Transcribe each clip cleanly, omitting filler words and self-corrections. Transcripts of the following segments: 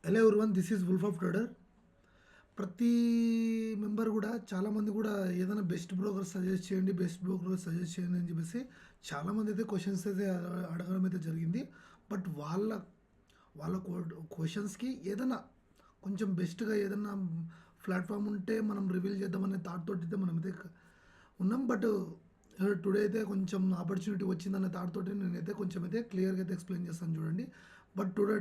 Hello everyone, this is wolf of trader. ప్రతి member కూడా చాలామంది కూడా ఏదైనా బెస్ట్ బ్రోకర్ సజెస్ట్ చేయండి, బెస్ట్ బ్రోకర్ సజెస్ట్ చేయండి అని చెప్పేసి చాలామంది అయితే క్వశ్చన్స్ అయితే అడగడం అయితే జరిగింది. బట్ వాళ్ళ క్వశ్చన్స్కి ఏదైనా కొంచెం బెస్ట్గా ఏదైనా ప్లాట్ఫామ్ ఉంటే మనం రివీల్ చేద్దామనే థాట్ తోటి అయితే మనమైతే ఉన్నాం. బట్ టుడే అయితే కొంచెం ఆపర్చునిటీ వచ్చిందనే థాట్ తోటి నేనైతే కొంచెం అయితే క్లియర్గా అయితే ఎక్స్ప్లెయిన్ చేస్తాను చూడండి. బట్ టుడే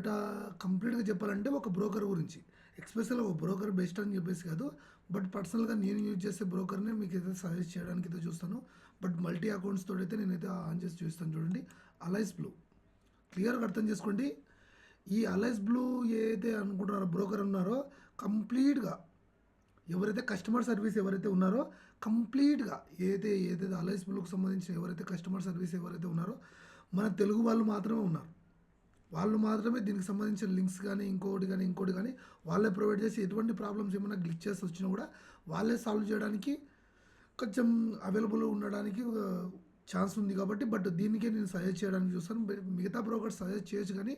కంప్లీట్గా చెప్పాలంటే ఒక బ్రోకర్ గురించి, ఎక్స్పెషల్గా ఒక బ్రోకర్ బెస్ట్ అని చెప్పేసి కాదు, బట్ పర్సనల్గా నేను యూజ్ చేసే బ్రోకర్నే మీకు అయితే సజెస్ట్ చేయడానికి అయితే చూస్తాను. బట్ మల్టీ అకౌంట్స్ తోటి అయితే నేనైతే ఆన్ చేసి చూస్తాను చూడండి. అలైస్ బ్లూ క్లియర్గా అర్థం చేసుకోండి. ఈ అలైస్ బ్లూ ఏదైతే అనుకుంటున్నారో బ్రోకర్ ఉన్నారో కంప్లీట్గా ఎవరైతే కస్టమర్ సర్వీస్ ఎవరైతే ఉన్నారో కంప్లీట్గా ఏదైతే అలైస్ బ్లూకి సంబంధించిన ఎవరైతే కస్టమర్ సర్వీస్ ఎవరైతే ఉన్నారో మన తెలుగు వాళ్ళు మాత్రమే ఉన్నారు. వాళ్ళు మాత్రమే దీనికి సంబంధించిన లింక్స్ కానీ ఇంకోటి కానీ వాళ్ళే ప్రొవైడ్ చేసి ఎటువంటి ప్రాబ్లమ్స్ ఏమైనా గ్లిచెస్ వచ్చినా కూడా వాళ్ళే సాల్వ్ చేయడానికి కొంచెం అవైలబుల్ ఉండడానికి ఛాన్స్ ఉంది కాబట్టి. బట్ దీనికే నేను సజెస్ట్ చేయడానికి చూస్తాను. మిగతా బ్రోకర్స్ సజెస్ట్ చేయొచ్చు కానీ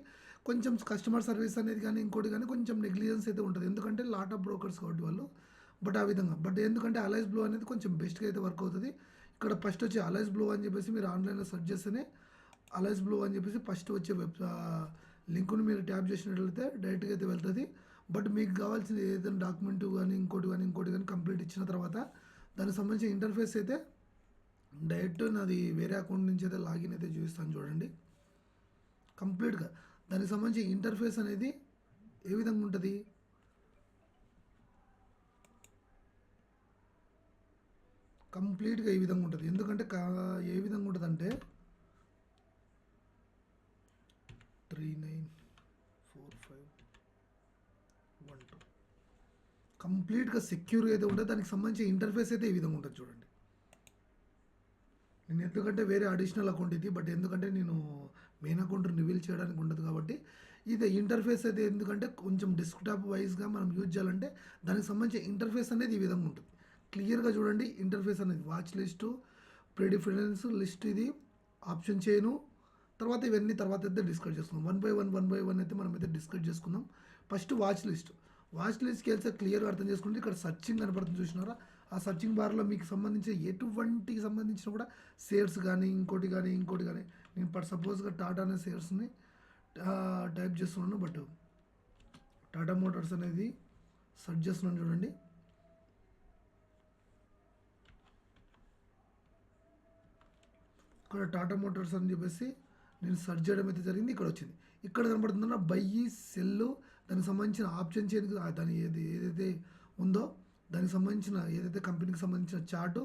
కొంచెం కస్టమర్ సర్వీస్ అనేది కానీ ఇంకోటి కానీ కొంచెం నెగ్లిజెన్స్ అయితే ఉంటుంది, ఎందుకంటే లాట్ ఆఫ్ బ్రోకర్స్ కాబట్టి వాళ్ళు. బట్ ఆ విధంగా ఎందుకంటే అలైస్ బ్లూ అనేది కొంచెం బెస్ట్గా అయితే వర్క్ అవుతుంది. ఇక్కడ ఫస్ట్ వచ్చి అలైస్ బ్లూ అని చెప్పేసి మీరు ఆన్లైన్లో సెర్చ్ చేస్తేనే అలైస్ బ్లూ అని చెప్పేసి ఫస్ట్ వచ్చే లింకుని మీరు ట్యాప్ చేసినట్లయితే డైరెక్ట్గా అయితే వెళ్తుంది. బట్ మీకు కావాల్సిన ఏదైనా డాక్యుమెంట్ కానీ ఇంకోటి కానీ కంప్లీట్ ఇచ్చిన తర్వాత దానికి సంబంధించిన ఇంటర్ఫేస్ అయితే డైరెక్ట్ నాది వేరే అకౌంట్ నుంచి అయితే లాగిన్ అయితే చూపిస్తాను చూడండి. కంప్లీట్గా దానికి సంబంధించి ఇంటర్ఫేస్ అనేది ఏ విధంగా ఉంటుంది, కంప్లీట్గా ఈ విధంగా ఉంటుంది. ఎందుకంటే ఏ విధంగా ఉంటుంది అంటే 394512 కంప్లీట్గా సెక్యూర్గా అయితే ఉంటుంది. దానికి సంబంధించిన ఇంటర్ఫేస్ అయితే ఈ విధంగా ఉంటుంది చూడండి. నేను ఎందుకంటే వేరే అడిషనల్ అకౌంట్ ఇది, బట్ ఎందుకంటే నేను మెయిన్ అకౌంట్ రివీల్ చేయడానికి ఉండదు కాబట్టి ఇది ఇంటర్ఫేస్ అయితే ఎందుకంటే కొంచెం డెస్క్టాప్ వైజ్గా మనం యూజ్ చేయాలంటే దానికి సంబంధించిన ఇంటర్ఫేస్ అనేది ఈ విధంగా ఉంటుంది. క్లియర్గా చూడండి ఇంటర్ఫేస్ అనేది వాచ్ లిస్టు, ప్రిడిఫరెన్స్ లిస్ట్, ఇది ఆప్షన్ చేయను, తర్వాత ఇవన్నీ తర్వాత అయితే డిస్కస్ చేసుకుందాం. వన్ బై వన్ అయితే మనం అయితే డిస్కస్ చేసుకుందాం. ఫస్ట్ వాచ్ లిస్ట్కి వెళ్తే క్లియర్గా అర్థం చేసుకుంటే ఇక్కడ సర్చింగ్ కనపడుతుంది చూసినారా. ఆ సర్చింగ్ బార్లో మీకు సంబంధించిన ఎటువంటి సంబంధించిన కూడా షేర్స్ కానీ ఇంకోటి కానీ నేను సపోజ్గా టాటా అనే షేర్స్ని టైప్ చేస్తున్నాను. బట్ టాటా మోటార్స్ అనేది సెర్చ్ చేస్తున్నాను చూడండి. ఇక్కడ టాటా మోటార్స్ అని చెప్పేసి నేను సెర్చ్ చేయడం అయితే జరిగింది. ఇక్కడ వచ్చింది. ఇక్కడ కనబడుతుందన్న బై సెల్, దానికి సంబంధించిన ఆప్షన్ చేయడానికి దాని ఏదైతే ఉందో దానికి సంబంధించిన ఏదైతే కంపెనీకి సంబంధించిన చార్టు,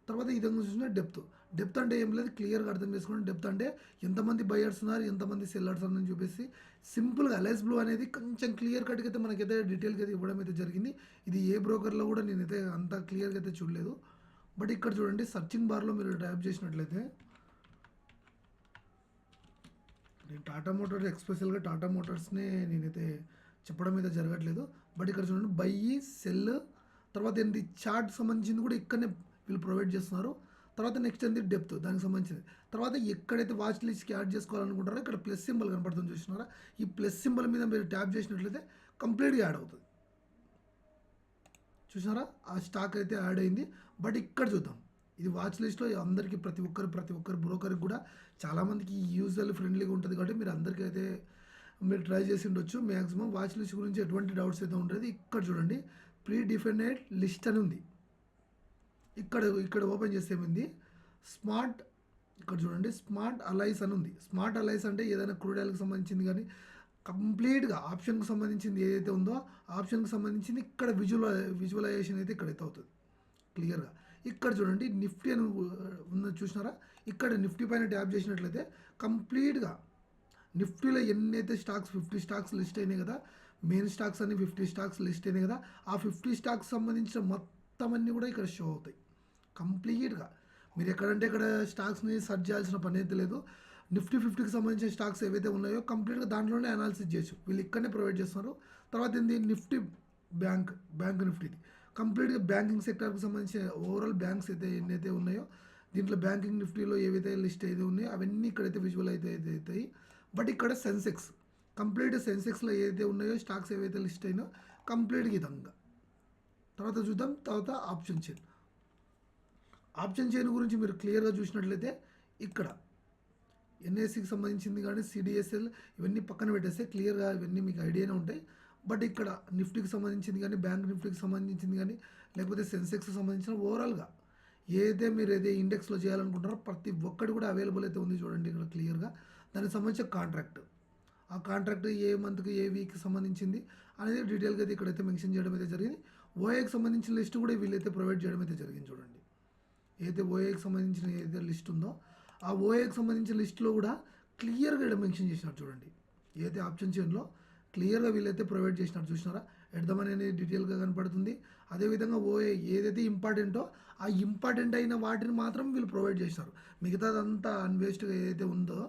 తర్వాత ఈ విధంగా చూసిన డెప్త్ అంటే ఏం లేదు, క్లియర్గా అర్థం చేసుకోండి. డెప్త్ అంటే ఎంతమంది బయర్స్ ఉన్నారు, ఎంతమంది సెల్లర్స్ అని చెప్పేసి సింపుల్గా అలైస్ బ్లూ అనేది కొంచెం క్లియర్ కట్గా అయితే మనకైతే డీటెయిల్గా అయితే ఇవ్వడం అయితే జరిగింది. ఇది ఏ బ్రోకర్లో కూడా నేనైతే అంత క్లియర్గా అయితే చూడలేదు. బట్ ఇక్కడ చూడండి సర్చింగ్ బార్లో మీరు టైప్ చేసినట్లయితే నేను టాటా మోటార్స్ ఎక్స్పెషల్గా టాటా మోటార్స్నే నేనైతే చెప్పడం అయితే జరగట్లేదు. బట్ ఇక్కడ చూడండి బై సెల్, తర్వాత ఏంటి చార్ట్ సంబంధించింది కూడా ఇక్కడనే వీళ్ళు ప్రొవైడ్ చేస్తున్నారు. తర్వాత నెక్స్ట్ ఏంటి డెప్త్, దానికి సంబంధించింది. తర్వాత ఎక్కడైతే వాచ్ లిస్ట్కి యాడ్ చేసుకోవాలనుకుంటారో ఇక్కడ ప్లస్ సింబల్ కనపడుతుంది చూసినారా. ఈ ప్లస్ సింబల్ మీద మీరు ట్యాప్ చేసినట్లయితే కంప్లీట్గా యాడ్ అవుతుంది చూసినారా. ఆ స్టాక్ అయితే యాడ్ అయింది. బట్ ఇక్కడ చూద్దాం, ఇది వాచ్ లిస్ట్లో అందరికీ ప్రతి ఒక్కరు బ్రోకర్కి కూడా చాలామందికి యూజర్ ఫ్రెండ్లీగా ఉంటుంది కాబట్టి మీరు అందరికీ అయితే మీరు ట్రై చేసి ఉండొచ్చు. మ్యాక్సిమం వాచ్ లిస్ట్ గురించి ఎటువంటి డౌట్స్ అయితే ఉంటుంది. ఇక్కడ చూడండి ప్రీ డిఫైనెడ్ లిస్ట్ అని ఉంది. ఇక్కడ ఓపెన్ చేస్తే ఏమైంది స్మార్ట్, ఇక్కడ చూడండి స్మార్ట్ అలైస్ అని ఉంది. స్మార్ట్ అలైస్ అంటే ఏదైనా క్రూడ్ ఆయిల్కి సంబంధించింది కానీ కంప్లీట్గా ఆప్షన్కి సంబంధించింది ఏదైతే ఉందో ఆప్షన్కి సంబంధించింది ఇక్కడ విజువలైజేషన్ అయితే ఇక్కడైతే అవుతుంది క్లియర్గా. ఇక్కడ చూడండి నిఫ్టీ అని ఉన్నది చూసినారా. ఇక్కడ నిఫ్టీ పైన ట్యాప్ చేసినట్లయితే కంప్లీట్గా నిఫ్టీలో ఎన్నైతే స్టాక్స్ 50 స్టాక్స్ లిస్ట్ అయినాయి కదా, మెయిన్ స్టాక్స్ అన్ని 50 స్టాక్స్ లిస్ట్ అయినాయి కదా, ఆ 50 స్టాక్స్ సంబంధించిన మొత్తం అన్నీ కూడా ఇక్కడ షో అవుతాయి కంప్లీట్గా. మీరు ఎక్కడంటే ఇక్కడ స్టాక్స్ని సెర్చ్ చేయాల్సిన పని అయితే లేదు. నిఫ్టీ 50కి సంబంధించిన స్టాక్స్ ఏవైతే ఉన్నాయో కంప్లీట్గా దాంట్లోనే అనాలిసిస్ చేయొచ్చు, వీళ్ళు ఇక్కడనే ప్రొవైడ్ చేస్తున్నారు. తర్వాత ఏంది నిఫ్టీ బ్యాంక్ నిఫ్టీది కంప్లీట్గా బ్యాంకింగ్ సెక్టర్కి సంబంధించిన ఓవరాల్ బ్యాంక్స్ అయితే ఎన్నైతే ఉన్నాయో దీంట్లో బ్యాంకింగ్ నిఫ్టీలో ఏవైతే లిస్ట్ అయితే ఉన్నాయో అవన్నీ ఇక్కడైతే విజువల్ అయితే అవుతాయి. బట్ ఇక్కడ సెన్సెక్స్ కంప్లీట్ సెన్సెక్స్లో ఏదైతే ఉన్నాయో స్టాక్స్ ఏవైతే లిస్ట్ అయినో కంప్లీట్గా విధంగా. తర్వాత చూద్దాం. తర్వాత ఆప్షన్ చైన్. ఆప్షన్ చైన్ గురించి మీరు క్లియర్గా చూసినట్లయితే ఇక్కడ ఎన్ఎస్సికి సంబంధించింది కానీ సిడిఎస్ఎల్ ఇవన్నీ పక్కన పెట్టేస్తే క్లియర్గా ఇవన్నీ మీకు ఐడియానే ఉంటాయి. బట్ ఇక్కడ నిఫ్టీకి సంబంధించింది కానీ బ్యాంక్ నిఫ్టీకి సంబంధించింది కానీ లేకపోతే సెన్సెక్స్కి సంబంధించిన ఓవరాల్గా ఏదైతే మీరు ఏదైతే ఇండెక్స్లో చేయాలనుకుంటారో ప్రతి ఒక్కటి కూడా అవైలబుల్ అయితే ఉంది చూడండి ఇక్కడ క్లియర్గా. దానికి సంబంధించిన కాంట్రాక్ట్, ఆ కాంట్రాక్ట్ ఏ మంత్కి ఏ వీక్కి సంబంధించింది అనేది డీటెయిల్గా అయితే ఇక్కడైతే మెన్షన్ చేయడం అయితే జరిగింది. ఓఏకి సంబంధించిన లిస్ట్ కూడా వీళ్ళైతే ప్రొవైడ్ చేయడం అయితే జరిగింది చూడండి. ఏదైతే ఓఏకి సంబంధించిన ఏదైతే లిస్ట్ ఉందో ఆ ఓఏకి సంబంధించిన లిస్ట్లో కూడా క్లియర్గా ఇక్కడ మెన్షన్ చేసినారు చూడండి. ఏదైతే ఆప్షన్ చైన్లో క్లియర్గా వీళ్ళైతే ప్రొవైడ్ చేసినారు చూసినారా. ఎడదమని అనేది డీటెయిల్గా కనపడుతుంది. అదేవిధంగా ఓఏ ఏదైతే ఇంపార్టెంటో ఆ ఇంపార్టెంట్ అయిన వాటిని మాత్రం వీళ్ళు ప్రొవైడ్ చేస్తారు. మిగతాదంతా అన్వేస్ట్గా ఏదైతే ఉందో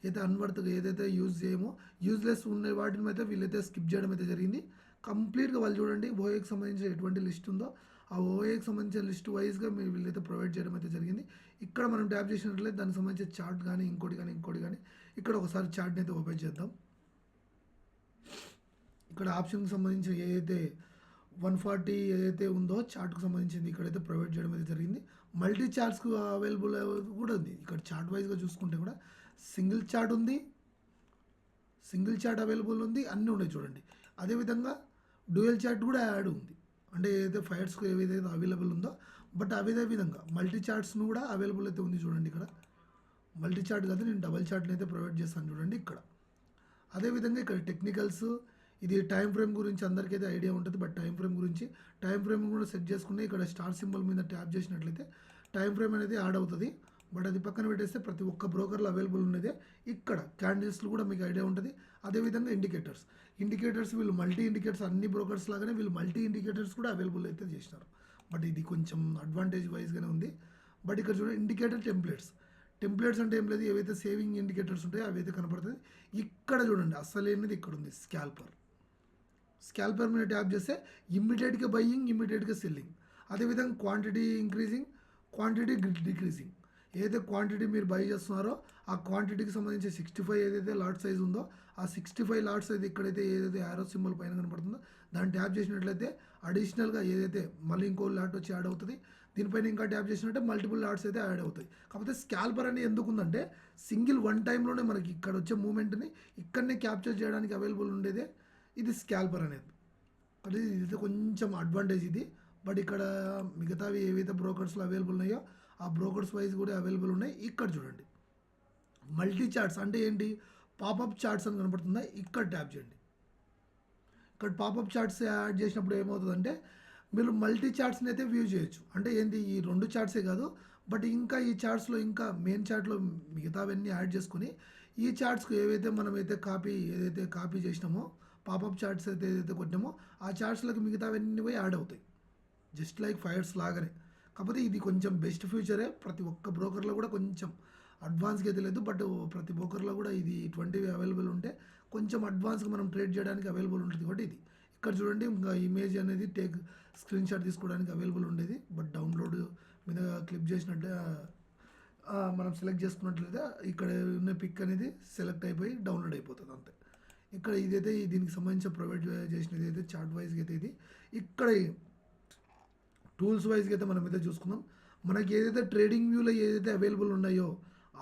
ఏదైతే అన్వర్త్గా ఏదైతే యూజ్ చేయమో యూజ్లెస్ ఉన్న వాటిని అయితే వీళ్ళైతే స్కిప్ చేయడం అయితే జరిగింది. కంప్లీట్గా వాళ్ళు చూడండి ఓఏకి సంబంధించిన ఎటువంటి లిస్ట్ ఉందో ఆ ఓఏకి సంబంధించిన లిస్ట్ వైజ్గా మీరు వీళ్ళైతే ప్రొవైడ్ చేయడం అయితే జరిగింది. ఇక్కడ మనం ట్యాప్ చేసినట్లయితే దానికి సంబంధించిన చార్ట్ కానీ ఇంకోటి కానీ ఇక్కడ ఒకసారి చార్ట్ని అయితే ఓపెన్ చేద్దాం. ఇక్కడ ఆప్షన్కి సంబంధించిన ఏదైతే 140 ఏదైతే ఉందో చార్ట్కి సంబంధించింది ఇక్కడైతే ప్రొవైడ్ చేయడం అయితే జరిగింది. మల్టీ చార్ట్స్కు అవైలబుల్ కూడా ఉంది. ఇక్కడ చార్ట్ వైజ్గా చూసుకుంటే కూడా సింగిల్ చార్ట్ ఉంది, సింగిల్ చార్ట్ అవైలబుల్ ఉంది, అన్నీ ఉన్నాయి చూడండి. అదేవిధంగా డ్యూయల్ చార్ట్ కూడా యాడ్ ఉంది. అంటే ఏదైతే ఫైర్స్కు ఏదైతే అవైలబుల్ ఉందో బట్ అదే విధంగా మల్టీ చార్ట్స్ను కూడా అవైలబుల్ అయితే ఉంది చూడండి. ఇక్కడ మల్టీ చార్ట్ కాదు, నేను డబల్ చార్ట్ని అయితే ప్రొవైడ్ చేస్తాను చూడండి ఇక్కడ. అదేవిధంగా ఇక్కడ టెక్నికల్స్, ఇది టైం ఫ్రేమ్ గురించి అందరికీ అయితే ఐడియా ఉంటుంది. బట్ టైం ఫ్రేమ్ కూడా సెట్ చేసుకుని ఇక్కడ స్టార్ సింబల్ మీద ట్యాప్ చేసినట్లయితే టైం ఫ్రేమ్ అనేది యాడ్ అవుతుంది. బట్ అది పక్కన పెట్టేస్తే ప్రతి ఒక్క బ్రోకర్లో అవైలబుల్ ఉన్నదే. ఇక్కడ క్యాండిల్స్లు కూడా మీకు ఐడియా ఉంటుంది. అదేవిధంగా ఇండికేటర్స్ వీళ్ళు మల్టీ ఇండికేటర్స్ అన్ని బ్రోకర్స్ లాగానే వీళ్ళు మల్టీ ఇండికేటర్స్ కూడా అవైలబుల్ అయితే చేసినారు. బట్ ఇది కొంచెం అడ్వాంటేజ్ వైజ్గానే ఉంది. బట్ ఇక్కడ చూడండి ఇండికేటర్ టెంప్లెట్స్ అంటే ఏం లేదు, ఏవైతే సేవింగ్ ఇండికేటర్స్ ఉంటాయో అవి అయితే కనపడుతుంది. ఇక్కడ చూడండి అసలేనిది ఇక్కడ ఉంది స్కాల్పర్ మీద ట్యాప్ చేస్తే ఇమ్మీడియట్గా బయ్యింగ్, ఇమ్మీడియట్గా సెల్లింగ్. అదేవిధంగా క్వాంటిటీ ఇంక్రీజింగ్, క్వాంటిటీ డిక్రీజింగ్. ఏదైతే క్వాంటిటీ మీరు బై చేస్తున్నారో ఆ క్వాంటిటీకి సంబంధించి 65 ఏదైతే లాట్ సైజ్ ఉందో ఆ 65 లాట్ సైజ్ ఇక్కడైతే ఏదైతే యారో సింబల్ పైన కనపడుతుందో దాన్ని ట్యాప్ చేసినట్లయితే అడిషనల్గా ఏదైతే మళ్ళీ ఇంకో లాట్ వచ్చి యాడ్ అవుతుంది. దీనిపైన ఇంకా ట్యాప్ చేసినట్టే మల్టిపుల్ లాట్స్ అయితే యాడ్ అవుతాయి. కాకపోతే స్కాల్పర్ అని ఎందుకు ఉందంటే సింగిల్ వన్ టైంలోనే మనకి ఇక్కడ వచ్చే మూమెంట్ని ఇక్కడనే క్యాప్చర్ చేయడానికి అవైలబుల్ ఉండేదే ఇది స్కాల్పర్ అనేది. అది ఇది కొంచెం అడ్వాంటేజ్ ఇది. బట్ ఇక్కడ మిగతావి ఏవైతే బ్రోకర్స్లో అవైలబుల్ ఉన్నాయో ఆ బ్రోకర్స్ వైజ్ కూడా అవైలబుల్ ఉన్నాయి. ఇక్కడ చూడండి మల్టీ చార్ట్స్ అంటే ఏంటి, పాపప్ చార్ట్స్ అని కనపడుతుందా, ఇక్కడ ట్యాప్ చేయండి. ఇక్కడ పాపప్ చార్ట్స్ యాడ్ చేసినప్పుడు ఏమవుతుందంటే మీరు మల్టీ చార్ట్స్ని అయితే వ్యూ చేయొచ్చు. అంటే ఏంటి, ఈ 2 చార్ట్సే కాదు బట్ ఇంకా ఈ చార్ట్స్లో ఇంకా మెయిన్ చార్ట్లో మిగతావన్నీ యాడ్ చేసుకుని ఈ చార్ట్స్కి మనమైతే కాపీ చేసినామో పాపప్ చార్ట్స్ అయితే ఏదైతే కొట్టినామో ఆ చార్ట్స్లోకి మిగతావన్నీ పోయి యాడ్ అవుతాయి. జస్ట్ లైక్ ఫైర్స్ లాగానే. కాకపోతే ఇది కొంచెం బెస్ట్ ఫ్యూచరే. ప్రతి ఒక్క బ్రోకర్లో కూడా కొంచెం అడ్వాన్స్గా అయితే లేదు బట్ ప్రతి బ్రోకర్లో కూడా ఇది 20 అవైలబుల్ ఉంటే కొంచెం అడ్వాన్స్గా మనం ట్రేడ్ చేయడానికి అవైలబుల్ ఉంటుంది కాబట్టి ఇది. ఇక్కడ చూడండి ఇంకా ఇమేజ్ అనేది స్క్రీన్ షాట్ తీసుకోవడానికి అవైలబుల్ ఉండేది. బట్ డౌన్లోడ్ మీద క్లిక్ చేసినట్లే మనం సెలెక్ట్ చేసుకున్నట్లయితే ఇక్కడ ఉన్న పిక్ అనేది సెలెక్ట్ అయిపోయి డౌన్లోడ్ అయిపోతుంది అంతే. ఇక్కడ ఇదైతే దీనికి సంబంధించి ప్రొవైడ్ చేసినది అయితే చార్ట్ వైజ్గా అయితే ఇది. ఇక్కడ టూల్స్ వైజ్గా అయితే మనం అయితే చూసుకుందాం. మనకి ఏదైతే ట్రేడింగ్ వ్యూలో ఏదైతే అవైలబుల్ ఉన్నాయో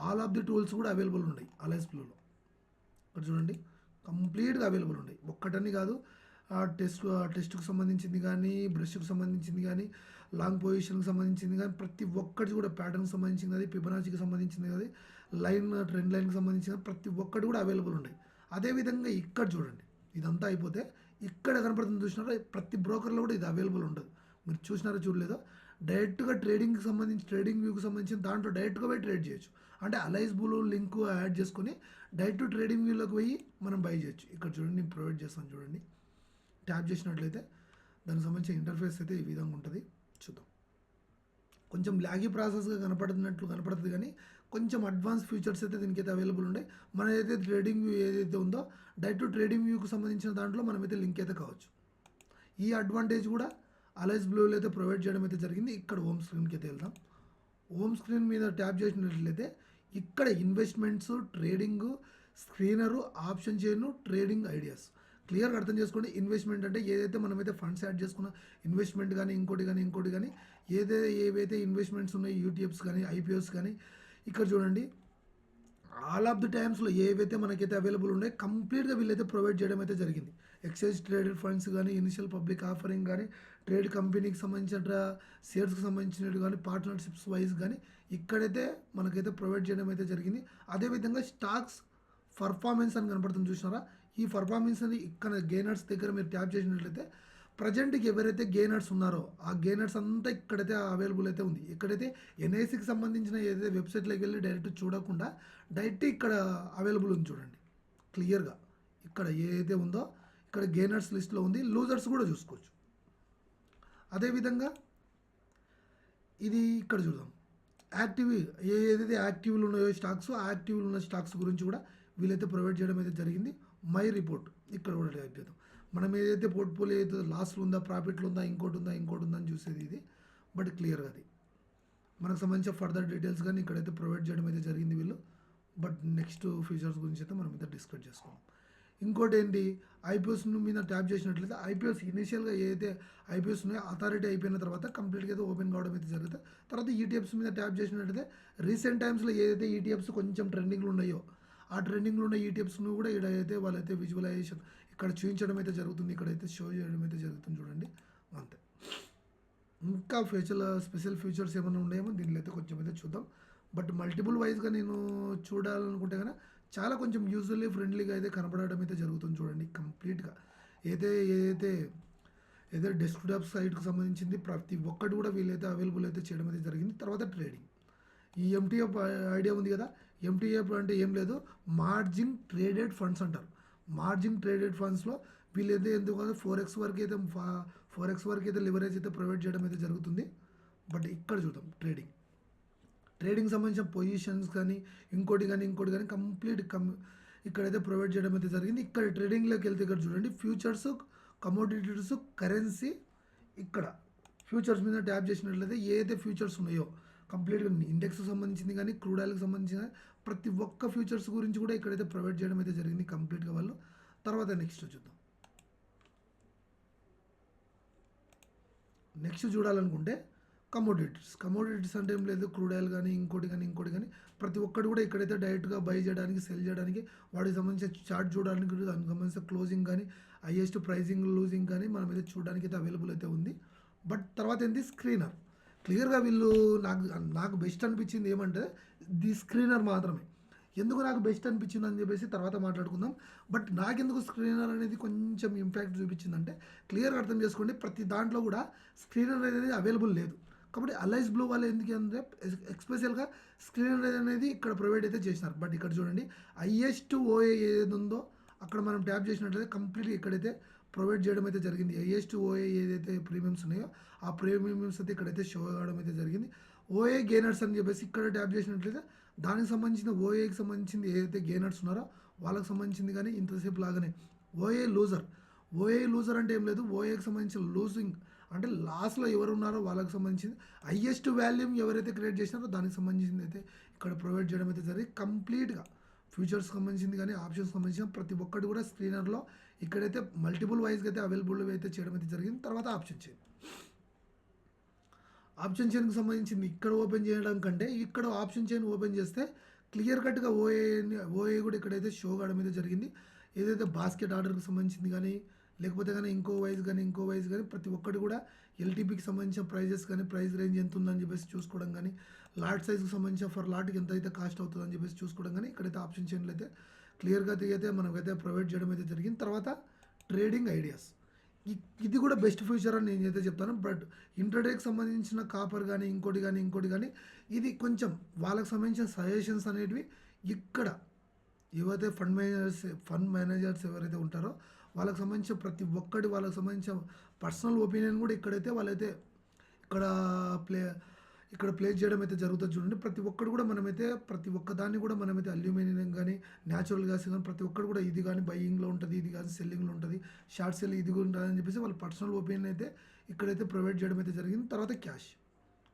ఆల్ ఆఫ్ ది టూల్స్ కూడా అవైలబుల్ ఉన్నాయి అలైస్ బ్లూలో. ఇక్కడ చూడండి కంప్లీట్గా అవైలబుల్ ఉన్నాయి. ఒక్కటని కాదు, టెస్ట్కి సంబంధించింది కానీ బ్రష్కి సంబంధించింది కానీ లాంగ్ పొజిషన్కి సంబంధించింది కానీ ప్రతి ఒక్కటి కూడా ప్యాటర్న్కి సంబంధించింది అది ఫిబొనాచికి సంబంధించింది అది ట్రెండ్ లైన్కి సంబంధించిన ప్రతి ఒక్కటి కూడా అవైలబుల్ ఉన్నాయి. అదేవిధంగా ఇక్కడ చూడండి ఇదంతా అయిపోతే ఇక్కడ కనపడుతుంది చూసినారా, ప్రతి బ్రోకర్లో కూడా ఇది అవైలబుల్ ఉండదు. మీరు చూసినారో చూడలేదో డైరెక్ట్గా ట్రేడింగ్ వ్యూకి సంబంధించిన దాంట్లో డైరెక్ట్గా పోయి ట్రేడ్ చేయొచ్చు. అంటే అలైస్ బ్లూ లింక్ యాడ్ చేసుకొని డైరెక్ట్ ట్రేడింగ్ వ్యూలోకి పోయి మనం బై చేయొచ్చు. ఇక్కడ చూడండి నేను ప్రొవైడ్ చేస్తాను చూడండి. ట్యాప్ చేసినట్లయితే దానికి సంబంధించిన ఇంటర్ఫేస్ అయితే ఈ విధంగా ఉంటుంది. చూద్దాం. కొంచెం లాగీ ప్రాసెస్గా కనపడుతుంది కానీ కొంచెం అడ్వాన్స్ ఫీచర్స్ అయితే దీనికైతే అవైలబుల్ ఉన్నాయి. మన ఏదైతే ట్రేడింగ్ వ్యూ ఏదైతే ఉందో డైరెక్ట్ ట్రేడింగ్ వ్యూకి సంబంధించిన దాంట్లో మనమైతే లింక్ అయితే కావచ్చు. ఈ అడ్వాంటేజ్ కూడా అలైస్ బ్లూలో అయితే ప్రొవైడ్ చేయడం అయితే జరిగింది. ఇక్కడ హోమ్ స్క్రీన్కి అయితే వెళ్దాం. హోమ్ స్క్రీన్ మీద ట్యాప్ చేసినట్లయితే ఇక్కడ investments, trading, screener, option chain, trading ideas. క్లియర్గా అర్థం చేసుకోండి. ఇన్వెస్ట్మెంట్ అంటే ఏదైతే మనమైతే ఫండ్స్ యాడ్ చేసుకున్న ఇన్వెస్ట్మెంట్ కానీ ఇంకోటి కానీ ఏవైతే ఇన్వెస్ట్మెంట్స్ ఉన్నాయి, యూటీఎఫ్స్ కానీ ఐపీఓస్ కానీ, ఇక్కడ చూడండి ఆల్ ఆఫ్ ది టైమ్స్లో ఏవైతే మనకైతే అవైలబుల్ ఉన్నాయి కంప్లీట్గా వీళ్ళైతే ప్రొవైడ్ చేయడం అయితే జరిగింది. ఎక్స్చేంజ్ ట్రేడెడ్ ఫండ్స్ కానీ, ఇనిషియల్ పబ్లిక్ ఆఫరింగ్ కానీ, ట్రేడ్ కంపెనీకి సంబంధించిన షేర్స్కి సంబంధించినట్టు కానీ, పార్ట్నర్షిప్స్ వైజ్ కానీ ఇక్కడైతే మనకైతే ప్రొవైడ్ చేయడం అయితే జరిగింది. అదేవిధంగా స్టాక్స్ పర్ఫార్మెన్స్ అని కనపడుతుంది చూసినారా, ఈ పర్ఫార్మెన్స్ అని ఇక్కడ గెయినర్స్ దగ్గర మీరు ట్యాప్ చేసినట్లయితే ప్రజెంట్కి ఎవరైతే గెయినర్స్ ఉన్నారో ఆ గెయినర్స్ అంతా ఇక్కడైతే అవైలబుల్ అయితే ఉంది. ఇక్కడైతే ఎన్ఐసికి సంబంధించిన ఏదైతే వెబ్సైట్లోకి వెళ్ళి డైరెక్ట్ చూడకుండా డైరెక్ట్ ఇక్కడ అవైలబుల్ ఉంది చూడండి క్లియర్గా. ఇక్కడ ఏదైతే ఉందో ఇక్కడ గెయినర్స్ లిస్ట్లో ఉంది, లూజర్స్ కూడా చూసుకోవచ్చు. అదేవిధంగా ఇది ఇక్కడ చూద్దాం, యాక్టివ్ ఏదైతే యాక్టివ్లు ఉన్నాయో స్టాక్స్, ఆ యాక్టివ్లు ఉన్న స్టాక్స్ గురించి కూడా వీళ్ళైతే ప్రొవైడ్ చేయడం అయితే జరిగింది. మై రిపోర్ట్ ఇక్కడ కూడా టైప్ చేద్దాం. మనం ఏదైతే పోర్ట్ఫోలియో అయితే లాస్లో ఉందా, ప్రాఫిట్లు ఉందా, ఇంకోటి ఉందా అని చూసేది ఇది. బట్ క్లియర్గా అది మనకు సంబంధించిన ఫర్దర్ డీటెయిల్స్ కానీ ఇక్కడైతే ప్రొవైడ్ చేయడం అయితే జరిగింది వీళ్ళు. బట్ నెక్స్ట్ ఫీచర్స్ గురించి అయితే మనం అయితే డిస్కస్ చేసుకున్నాం. ఇంకోటి ఏంటి, ఐపీఎస్ మీద ట్యాప్ చేసినట్లయితే ఐపీఎస్ ఇనిషియల్గా ఏదైతే ఐపీఎస్ ఉన్నాయో అథారిటీ అయిపోయిన తర్వాత కంప్లీట్గా అయితే ఓపెన్ కావడం అయితే జరుగుతుంది. తర్వాత ఈటీఎఫ్స్ మీద ట్యాప్ చేసినట్లయితే రీసెంట్ టైమ్స్లో ఏదైతే ఈటీఎఫ్స్ కొంచెం ట్రెండింగ్లో ఉన్నాయో ఆ ట్రెండింగ్లో ఉన్న ఈటీఎఫ్స్ను కూడా ఇక్కడైతే వాళ్ళైతే విజువలైజేషన్ ఇక్కడ చూపించడం అయితే జరుగుతుంది, ఇక్కడైతే షో చేయడం అయితే జరుగుతుంది చూడండి అంతే. ఇంకా స్పెషల్ ఫీచర్స్ ఏమైనా ఉన్నాయేమో దీనిలో అయితే కొంచెం అయితే చూద్దాం. బట్ మల్టిపుల్ వైజ్గా నేను చూడాలనుకుంటే కనుక చాలా కొంచెం యూజర్లీ ఫ్రెండ్లీగా అయితే కనపడడం అయితే జరుగుతుంది చూడండి కంప్లీట్గా. ఏదైతే డెస్క్టాప్ సైట్కి సంబంధించింది ప్రతి ఒక్కటి కూడా వీళ్ళైతే అవైలబుల్ అయితే చేయడం అయితే జరిగింది. తర్వాత ట్రేడింగ్, ఈ ఎంటీఎఫ్ ఐడియా ఉంది కదా, ఎంటీఎఫ్ అంటే ఏం లేదు, మార్జిన్ ట్రేడెడ్ ఫండ్స్ అంటారు. మార్జిన్ ట్రేడెడ్ ఫండ్స్లో వీళ్ళైతే ఎందుకు కాదు 4x వరకు అయితే లివరేజ్ అయితే ప్రొవైడ్ చేయడం అయితే జరుగుతుంది. బట్ ఇక్కడ చూద్దాం ట్రేడింగ్ సంబంధించిన పొజిషన్స్ కానీ ఇంకోటి కానీ కంప్లీట్ ఇక్కడైతే ప్రొవైడ్ చేయడం అయితే జరిగింది. ఇక్కడ ట్రేడింగ్లోకి వెళ్తే ఇక్కడ చూడండి ఫ్యూచర్స్, కమోడిటీస్, కరెన్సీ. ఇక్కడ ఫ్యూచర్స్ మీద ట్యాప్ చేసినట్లయితే ఏదైతే ఫ్యూచర్స్ ఉన్నాయో కంప్లీట్గా ఇండెక్స్కి సంబంధించింది కానీ క్రూడ్ ఆయిల్కి సంబంధించిన ప్రతి ఒక్క ఫ్యూచర్స్ గురించి కూడా ఇక్కడైతే ప్రొవైడ్ చేయడం అయితే జరిగింది కంప్లీట్గా వాళ్ళు. తర్వాత నెక్స్ట్ చూడాలనుకుంటే కమోడిటీస్ అంటే ఏం లేదు, క్రూడ్ ఆయిల్ కానీ ఇంకోటి కానీ ప్రతి ఒక్కటి కూడా ఇక్కడైతే డైరెక్ట్గా బై చేయడానికి, సెల్ చేయడానికి, వాటికి సంబంధించిన చార్ట్ చూడడానికి, దానికి సంబంధించిన క్లోజింగ్ కానీ, హైయెస్ట్ ప్రైజింగ్ లూజింగ్ కానీ మనం అయితే చూడడానికి అయితే అవైలబుల్ అయితే ఉంది. బట్ తర్వాత ఏంటి, స్క్రీనర్. క్లియర్గా వీళ్ళు నాకు బెస్ట్ అనిపించింది ఏమంటే ది స్క్రీనర్ మాత్రమే. ఎందుకు నాకు బెస్ట్ అనిపించింది అని చెప్పేసి తర్వాత మాట్లాడుకుందాం. బట్ నాకెందుకు స్క్రీనర్ అనేది కొంచెం ఇంపాక్ట్ చూపించిందంటే క్లియర్గా అర్థం చేసుకోండి, ప్రతి దాంట్లో కూడా స్క్రీనర్ అనేది అవైలబుల్ లేదు. కాబట్టి అలైస్ బ్లూ వాళ్ళు ఎందుకు అంటే ఎక్స్పెషల్గా స్క్రీనర్ అనేది ఇక్కడ ప్రొవైడ్ అయితే చేసినారు. బట్ ఇక్కడ చూడండి హైయెస్ట్ ఓఏ ఏది ఉందో అక్కడ మనం ట్యాప్ చేసినట్లయితే కంప్లీట్గా ఇక్కడైతే ప్రొవైడ్ చేయడం అయితే జరిగింది. హైయెస్ట్ ఓఏ ఏదైతే ప్రీమియమ్స్ ఉన్నాయో ఆ ప్రీమియమ్స్ అయితే ఇక్కడైతే షో అవ్వడం అయితే జరిగింది. ఓఏ గెయినర్స్ అని చెప్పేసి ఇక్కడ ట్యాప్ చేసినట్లయితే దానికి సంబంధించిన ఓఏకి సంబంధించింది ఏదైతే గెయినర్స్ ఉన్నారో వాళ్ళకి సంబంధించింది కానీ ఇంతసేపు లాగానే ఓఏ లూజర్ అంటే ఏం లేదు, ఓఏకి సంబంధించిన లూజింగ్ అంటే లాస్ట్లో ఎవరు ఉన్నారో వాళ్ళకి సంబంధించింది, హైయెస్ట్ వాల్యూమ్ ఎవరైతే క్రియేట్ చేసినారో దానికి సంబంధించింది అయితే ఇక్కడ ప్రొవైడ్ చేయడం అయితే జరిగింది. కంప్లీట్గా ఫ్యూచర్స్కి సంబంధించింది కానీ ఆప్షన్స్కి సంబంధించిన ప్రతి ఒక్కటి కూడా స్క్రీనర్లో ఇక్కడైతే మల్టిపుల్ వైజ్గా అయితే అవైలబుల్ అయితే చేయడం అయితే జరిగింది. తర్వాత ఆప్షన్ చైన్కి సంబంధించింది ఇక్కడ ఓపెన్ చేయడం కంటే ఇక్కడ ఆప్షన్ చైన్ ఓపెన్ చేస్తే క్లియర్ కట్గా ఓఏ కూడా ఇక్కడైతే షో కావడం అయితే జరిగింది. ఏదైతే బాస్కెట్ ఆర్డర్కి సంబంధించింది కానీ లేకపోతే కానీ ఇంకో వైజ్ కానీ ప్రతి ఒక్కటి కూడా ఎల్టీపీకి సంబంధించిన ప్రైజెస్ కానీ ప్రైస్ రేంజ్ ఎంత ఉందని చెప్పేసి చూసుకోవడం కానీ లాట్ సైజ్కి సంబంధించిన ఫర్ లాట్కి ఎంత అయితే కాస్ట్ అవుతుందని చెప్పేసి చూసుకోవడం కానీ ఇక్కడైతే ఆప్షన్ చైన్లు అయితే క్లియర్గా అయితే మనకైతే ప్రొవైడ్ చేయడం అయితే జరిగింది. తర్వాత ట్రేడింగ్ ఐడియాస్, ఇది కూడా బెస్ట్ ఫ్యూచర్ అని నేనైతే చెప్తాను. బట్ ఇంటర్డేకి సంబంధించిన కాపర్ కానీ ఇంకోటి కానీ ఇది కొంచెం వాళ్ళకి సంబంధించిన సజెషన్స్ అనేటివి ఇక్కడ ఏవైతే ఫండ్ మేనేజర్స్ ఎవరైతే ఉంటారో వాళ్ళకి సంబంధించిన ప్రతి ఒక్కటి వాళ్ళకి సంబంధించిన పర్సనల్ ఒపీనియన్ కూడా ఇక్కడైతే వాళ్ళైతే ఇక్కడ ప్లేస్ చేయడం అయితే జరుగుతుంది చూడండి. ప్రతి ఒక్కటి కూడా మనమైతే ప్రతి ఒక్క దాన్ని కూడా మనమైతే అల్యూమినియం కానీ న్యాచురల్ గ్యాస్ కానీ ప్రతి ఒక్కటి కూడా ఇది కానీ బయ్యింగ్లో ఉంటుంది, ఇది కానీ సెల్లింగ్లో ఉంటుంది, షార్ట్ సెల్ ఇది కూడా ఉంటుంది అని చెప్పేసి వాళ్ళ పర్సనల్ ఒపీనియన్ అయితే ఇక్కడైతే ప్రొవైడ్ చేయడం అయితే జరిగింది. తర్వాత క్యాష్,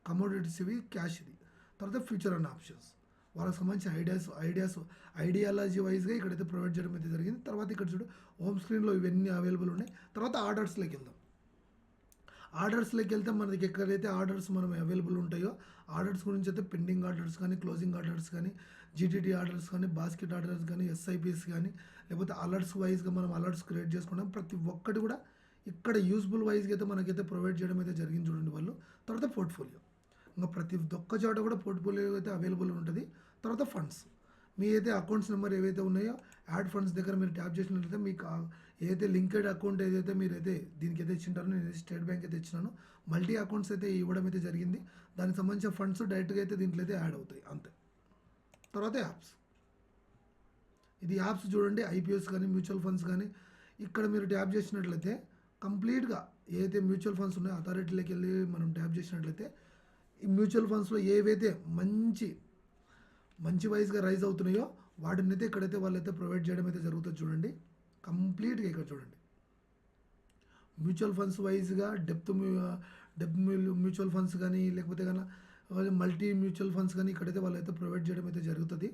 కమోడిటీస్ ఇవి, క్యాష్ ఇది. తర్వాత ఫ్యూచర్ అండ్ ఆప్షన్స్, వాళ్ళకి సంబంధించిన ఐడియాలజీ వైజ్గా ఇక్కడైతే ప్రొవైడ్ చేయడం అయితే జరిగింది. తర్వాత ఇక్కడ చూడు హోమ్ స్క్రీన్లో ఇవన్నీ అవైలబుల్ ఉన్నాయి. తర్వాత ఆర్డర్స్లోకి వెళ్దాం. ఆర్డర్స్లోకి వెళ్తే మనకి ఎక్కడైతే ఆర్డర్స్ మనం అవైలబుల్ ఉంటాయో ఆర్డర్స్ గురించి అయితే పెండింగ్ ఆర్డర్స్ కానీ, క్లోజింగ్ ఆర్డర్స్ కానీ, జీటీటీ ఆర్డర్స్ కానీ, బాస్కెట్ ఆర్డర్స్ కానీ, ఎస్ఐపిస్ కానీ, లేకపోతే అలర్ట్స్ వైజ్గా మనం అలర్ట్స్ క్రియేట్ చేసుకున్నాం. ప్రతి ఒక్కటి కూడా ఇక్కడ యూస్ఫుల్ వైజ్గా అయితే మనకైతే ప్రొవైడ్ చేయడం అయితే జరిగింది చూడండి వాళ్ళు. తర్వాత పోర్ట్ఫోలియో, ఇంకా ప్రతి ఒక్క చోట కూడా పోర్ట్ఫోలియో అయితే అవైలబుల్ ఉంటుంది. తర్వాత ఫండ్స్, మీ అయితే అకౌంట్స్ నెంబర్ ఏవైతే ఉన్నాయో యాడ్ ఫండ్స్ దగ్గర మీరు ట్యాప్ చేసినట్లయితే మీకు ఏదైతే లింక్డ్ అకౌంట్ ఏదైతే మీరైతే దీనికి అయితే ఇచ్చింటారో, నేను స్టేట్ బ్యాంక్ అయితే ఇచ్చినాను, మల్టీ అకౌంట్స్ అయితే ఇవ్వడం అయితే జరిగింది. దానికి సంబంధించిన ఫండ్స్ డైరెక్ట్గా అయితే దీంట్లో అయితే యాడ్ అవుతాయి అంతే. తర్వాత యాప్స్, ఇది యాప్స్ చూడండి, ఐపీఎస్ కానీ మ్యూచువల్ ఫండ్స్ కానీ ఇక్కడ మీరు ట్యాప్ చేసినట్లయితే కంప్లీట్గా ఏదైతే మ్యూచువల్ ఫండ్స్ ఉన్నాయో అథారిటీలోకి వెళ్ళి మనం ట్యాప్ చేసినట్లయితే ఈ మ్యూచువల్ ఫండ్స్లో ఏవైతే మంచి వైజ్గా రైజ్ అవుతున్నాయో వాటిని అయితే ఇక్కడైతే వాళ్ళైతే ప్రొవైడ్ చేయడం అయితే జరుగుతుంది చూడండి. కంప్లీట్గా ఇక్కడ చూడండి మ్యూచువల్ ఫండ్స్ వైజ్గా డెప్త్ మ్యూచువల్ ఫండ్స్ కానీ, లేకపోతే కానీ మల్టీ మ్యూచువల్ ఫండ్స్ కానీ ఇక్కడైతే వాళ్ళైతే ప్రొవైడ్ చేయడం అయితే జరుగుతుంది.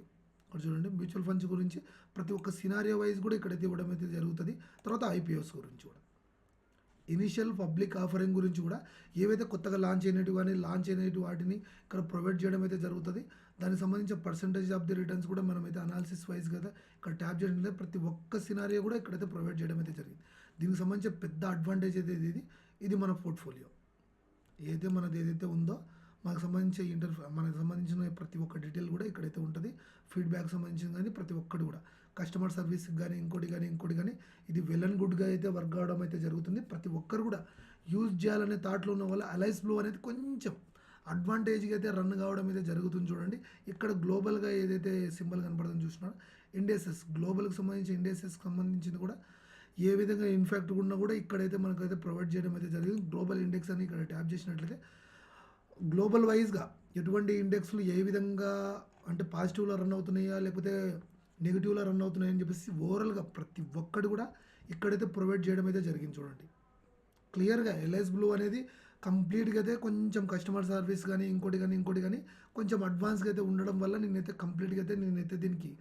ఇక్కడ చూడండి మ్యూచువల్ ఫండ్స్ గురించి ప్రతి ఒక్క సినారియో వైజ్ కూడా ఇక్కడైతే ఇవ్వడం అయితే జరుగుతుంది. తర్వాత ఐపీఓస్ గురించి కూడా, ఇనిషియల్ పబ్లిక్ ఆఫరింగ్ గురించి కూడా ఏవైతే కొత్తగా లాంచ్ అయినట్టు వాటిని ఇక్కడ ప్రొవైడ్ చేయడం అయితే జరుగుతుంది. దానికి సంబంధించిన పర్సంటేజ్ ఆఫ్ ది రిటర్న్స్ కూడా మనమైతే అనాలిసిస్ వైజ్ కదా ఇక్కడ ట్యాప్ చేయడం ప్రతి ఒక్క సినారియో కూడా ఇక్కడైతే ప్రొవైడ్ చేయడం అయితే జరిగింది. దీనికి సంబంధించిన పెద్ద అడ్వాంటేజ్ అయితే ఇది మన పోర్ట్ఫోలియో ఏదైతే మనది ఏదైతే ఉందో మనకు సంబంధించిన ప్రతి ఒక్క డీటెయిల్ కూడా ఇక్కడైతే ఉంటుంది. ఫీడ్బ్యాక్ సంబంధించిన కానీ ప్రతి ఒక్కటి కూడా కస్టమర్ సర్వీస్కి కానీ ఇంకోటి కానీ ఇది వెల్ అండ్ గుడ్గా అయితే వర్క్ అవడం అయితే జరుగుతుంది. ప్రతి ఒక్కరు కూడా యూజ్ చేయాలనే థాట్లో ఉన్న వల్ల అలైస్ బ్లూ అనేది కొంచెం అడ్వాంటేజ్గా అయితే రన్ కావడం అయితే జరుగుతుంది చూడండి. ఇక్కడ గ్లోబల్గా ఏదైతే సింబల్ కనపడుతుందో చూసినారో ఇండెక్సెస్, గ్లోబల్కి సంబంధించి ఇండెక్సెస్కి సంబంధించింది కూడా ఏ విధంగా ఇన్ఫాక్ట్ ఉన్నా కూడా ఇక్కడైతే మనకైతే ప్రొవైడ్ చేయడం అయితే జరిగింది. గ్లోబల్ ఇండెక్స్ అని ఇక్కడ ట్యాప్ చేసినట్లయితే గ్లోబల్ వైజ్గా ఎటువంటి ఇండెక్స్లు ఏ విధంగా అంటే పాజిటివ్లో రన్ అవుతున్నాయా లేకపోతే నెగిటివ్లో రన్ అవుతున్నాయని చెప్పేసి ఓవరాల్గా ప్రతి ఒక్కటి కూడా ఇక్కడైతే ప్రొవైడ్ చేయడం అయితే జరిగింది చూడండి. క్లియర్గా ఎల్ఐస్ బ్లూ అనేది కంప్లీట్గా అయితే కొంచెం కస్టమర్ సర్వీస్ కానీ ఇంకోటి కానీ కొంచెం అడ్వాన్స్గా అయితే ఉండడం వల్ల నేనైతే దీనికి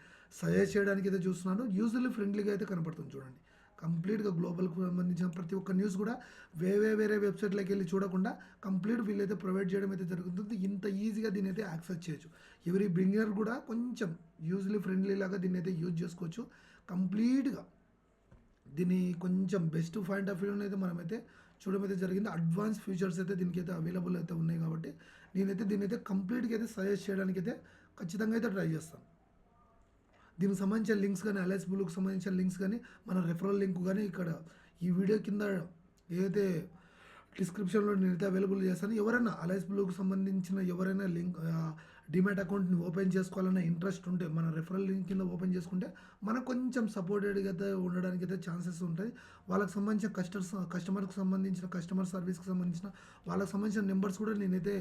సజెస్ట్ చేయడానికి అయితే చూస్తున్నాను. యూజర్లీ ఫ్రెండ్లీగా అయితే కనపడుతుంది చూడండి. కంప్లీట్గా గ్లోబల్కి సంబంధించిన ప్రతి ఒక్క న్యూస్ కూడా వేరే వెబ్సైట్లోకి వెళ్ళి చూడకుండా కంప్లీట్ వీళ్ళైతే ప్రొవైడ్ చేయడం అయితే జరుగుతుంది. ఇంత ఈజీగా దీన్ని అయితే యాక్సెస్ చేయొచ్చు. ఎవరీ బిగినర్ కూడా కొంచెం యూజర్లీ ఫ్రెండ్లీ లాగా దీన్ని అయితే యూజ్ చేసుకోవచ్చు. కంప్లీట్గా దీన్ని కొంచెం బెస్ట్ పాయింట్ ఆఫ్ వ్యూ అయితే మనమైతే చూడడం అయితే జరిగింది. అడ్వాన్స్ ఫీచర్స్ అయితే దీనికైతే అవైలబుల్ అయితే ఉన్నాయి కాబట్టి నేనైతే దీన్నైతే కంప్లీట్గా అయితే సజెస్ట్ చేయడానికి అయితే ఖచ్చితంగా అయితే ట్రై చేస్తాను. దీనికి సంబంధించిన లింక్స్ కానీ అలైస్ బ్లూకి సంబంధించిన లింక్స్ కానీ మన రెఫరల్ లింక్ కానీ ఇక్కడ ఈ వీడియో కింద ఏదైతే డిస్క్రిప్షన్లో నేనైతే అవైలబుల్ చేస్తాను. ఎవరైనా అలైస్ బ్లూకి సంబంధించిన ఎవరైనా లింక్ డిమాట్ అకౌంట్ని ఓపెన్ చేసుకోవాలన్న ఇంట్రెస్ట్ ఉంటే మన రెఫరల్ లింక్ కింద ఓపెన్ చేసుకుంటే మనకు కొంచెం సపోర్టెడ్గా అయితే ఉండడానికి అయితే ఛాన్సెస్ ఉంటాయి. వాళ్ళకి సంబంధించిన కస్టమర్కి సంబంధించిన కస్టమర్ సర్వీస్కి సంబంధించిన వాళ్ళకి సంబంధించిన నెంబర్స్ కూడా నేనైతే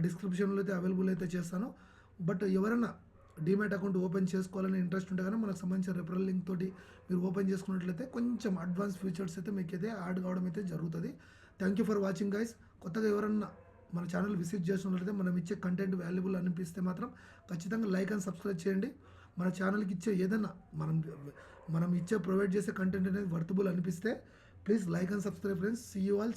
డిస్క్రిప్షన్లో అయితే అవైలబుల్ అయితే చేస్తాను. బట్ ఎవరైనా డిమాట్ అకౌంట్ ఓపెన్ చేసుకోవాలని ఇంట్రెస్ట్ ఉంటే కానీ మనకు సంబంధించిన రెఫరల్ లింక్ తోటి మీరు ఓపెన్ చేసుకున్నట్లయితే కొంచెం అడ్వాన్స్ ఫీచర్స్ అయితే మీకు అయితే యాడ్ కావడం అయితే జరుగుతుంది. Thank you for watching guys. కొత్తగా ఎవరన్నా మన ఛానల్ విజిట్ చేస్తున్నట్లయితే మనం ఇచ్చే కంటెంట్ వాల్యుబుల్ అనిపిస్తే మాత్రం ఖచ్చితంగా లైక్ అండ్ సబ్స్క్రైబ్ చేయండి. మన ఛానల్కి ఇచ్చే ఏదన్నా మనం ప్రొవైడ్ చేసే కంటెంట్ అనేది వర్తబుల్ అనిపిస్తే please like and subscribe friends. See you all.